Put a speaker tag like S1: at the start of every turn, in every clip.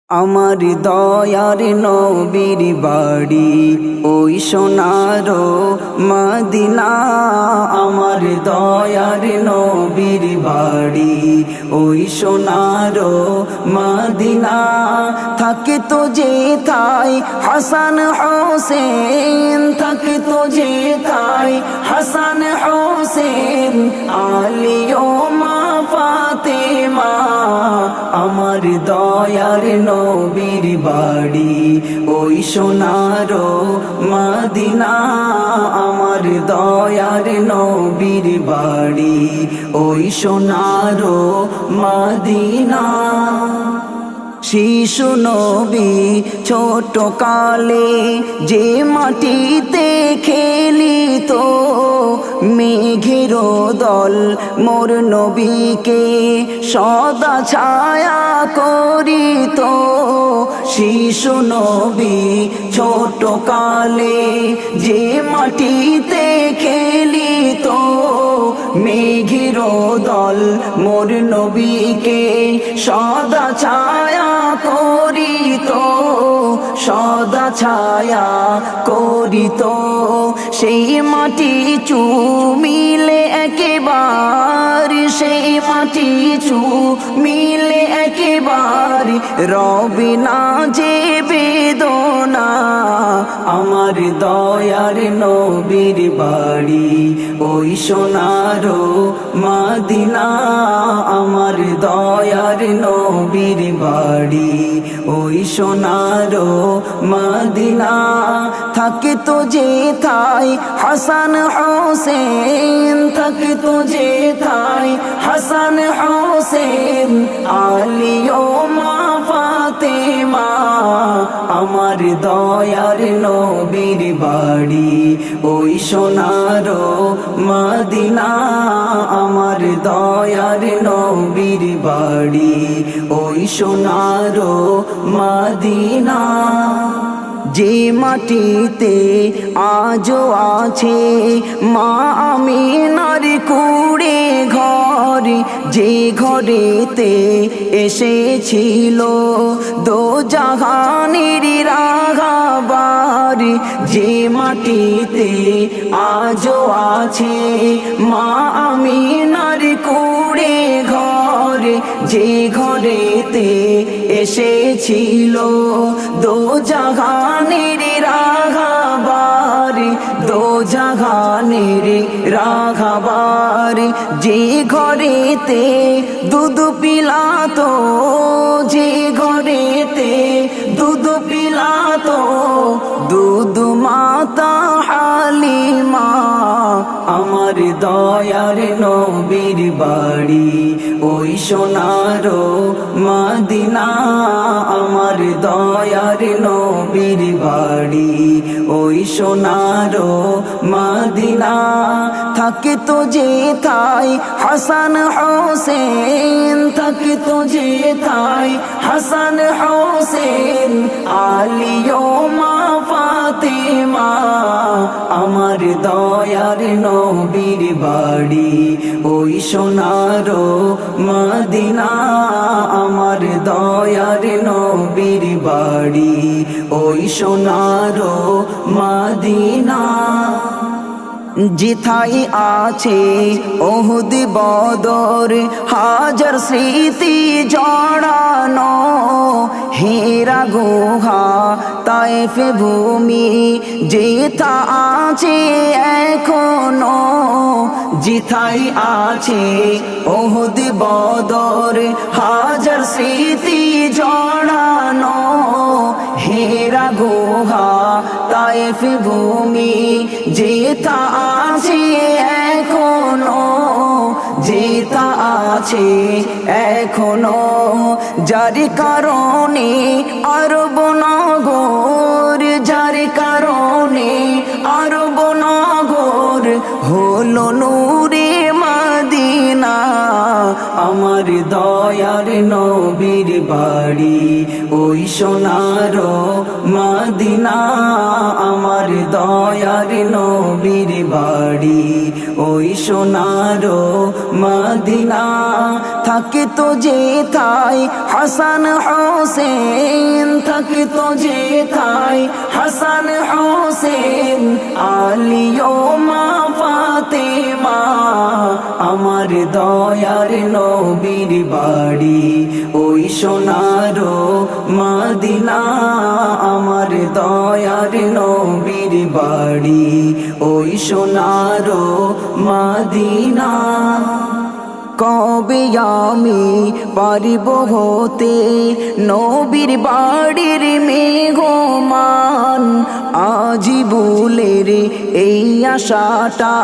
S1: আমার দয়ার নবীর বাড়ি ওই সোনার মদিনা। আমার দয়ার নবীর বাড়ি ওই সোনার মদিনা। থাকে তো যেথায় হাসান হোসেন, থাকে তো যেথায় হাসান হোসেন, আলী ও মা ফাতেমা। আমার দয়ার নবীর বাড়ি ওই সোনার মদিনা। আমার দয়ার নবীর বাড়ি ওই সোনার মদিনা। শিশু নবী ছোট কালে যে মাটিতে খেলিত, মেঘের দল মোর নবীকে সদা ছায়া করিত। শিশু নবী ছোট কালে যে মাটিতে খেলিত, মেঘের দল মোর নবীকে সদা ছায়া করিত, সদা ছায়া করিত। সেই মাটি চুমিলে একেবার, সেই মাটি চুমিলে একেবার, রবে না যে বেদনা। আমার দয়ার নবীর বাড়ি ওই সোনার মদিনা। আমার দয়ার নবীর বাড়ি ওই সোনার মদিনা। থাকে তো যেথায় হাসান হোসেন, থাকে তো যেথায় হাসান হোসেন, আলী ও মা ফাতেমা। আমার দয়ার নবীর বাড়ি ওই সোনার মদিনা। আমার দয়ার নবীর বাড়ি ওই সোনার মদিনা। যে মাটিতে আজও আছে মা আমিনার কুড়ে ঘর, যে ঘরেতে এসেছিল দো জাহানের রাগাবার। যে মাটিতে আজও আছে মা আমিনার কুড়ে ঘর, যে ঘরেতে এসেছিল দো জাহানের রাগাবার, দো জাহানের রাগাবার। যে ঘরেতে দুধ পিলাতো, যে ঘরেতে দুধ পিলাতো দুধ মাতা হালিমা। আমার দয়ার নবীর বাড়ি ওই সোনার মদিনা। আমার দয়ার নবীর বাড়ি ওই সোনার মদিনা। থাকে তো যেথায় হাসান হোসেন, থাকে তো যেথায় হাসান হোসেন, আলী ও মা ফাতেমা। আমার দয়ার নবীর বাড়ি ওই সোনার মদিনা। আমার দয়ার নবীর বাড়ি ওই সোনার মদিনা। যেথায় আছে ওহুদ বদর হাজার স্মৃতি জড়ানো, হেরা গুহা তায়েফ ভূমি যেথা আছে এখনো। যেথায় আছে ওহুদ বদর হাজার স্মৃতি জড়ানো, হেরা গুহা তায়েফ ভূমি যেথা আছে এখনো, যেথা আছে এখনো। যার কারণে আরব নগর, যার কারণে আরব নগর হলো নূরে মদিনা। আমার দয়ার নবীর বাড়ি ওই সোনার মদিনা। আমার দয়ার নবীর বাড়ি ওই সোনার মদিনা। থাকে তো যেথায় হাসান হোসেন, থাকতো যেথায় হাসান হোসেন আলী ও মা ফাতেমা আমার দয়ার নবীর বাড়ি ওই সোনার মদিনা আমার দয়ার নবীর বাড়ি ওই সোনার মদিনা কবে আমি পারিব হতে নবীর বাড়ির মেঘমান আজি বুলের এই আশাটা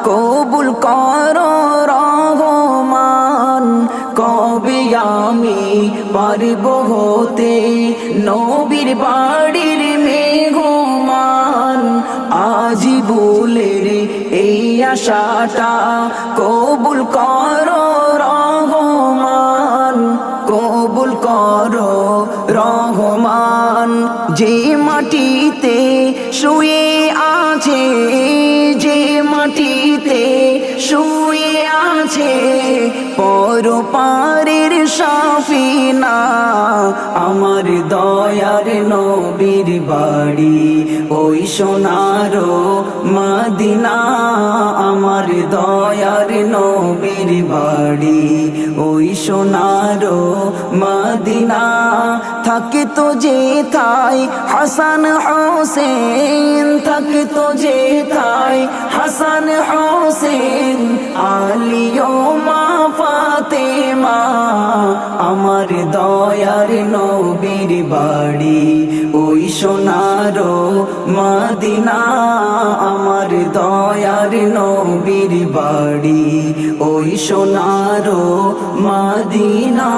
S1: কবুল কর রহমান কবে আমি পারিব হতে নবীর বাড়ির মেঘমান আজি বুলের এই আশাটা কবুল কর রহমান কবুল কর রহমান যে মাটিতে শুয়ে আছে যে মাটিতে শুয়ে আছে পরপারের সাফিনা আমার দয়ার নবীর বাড়ি ওই সোনার মদিনা আমার দয়ার নবীর বাড়ি ওই সোনার মদিনা থাকতো যেথায় হাসান হোসেন থাকতো যেথায় হাসান হোসেন আলী ও মা ফাতেমা আমার দয়ার নবীর বাড়ি ওই সোনার মদিনা আমার দয়ার নবীর বাড়ি ওই সোনার মদিনা।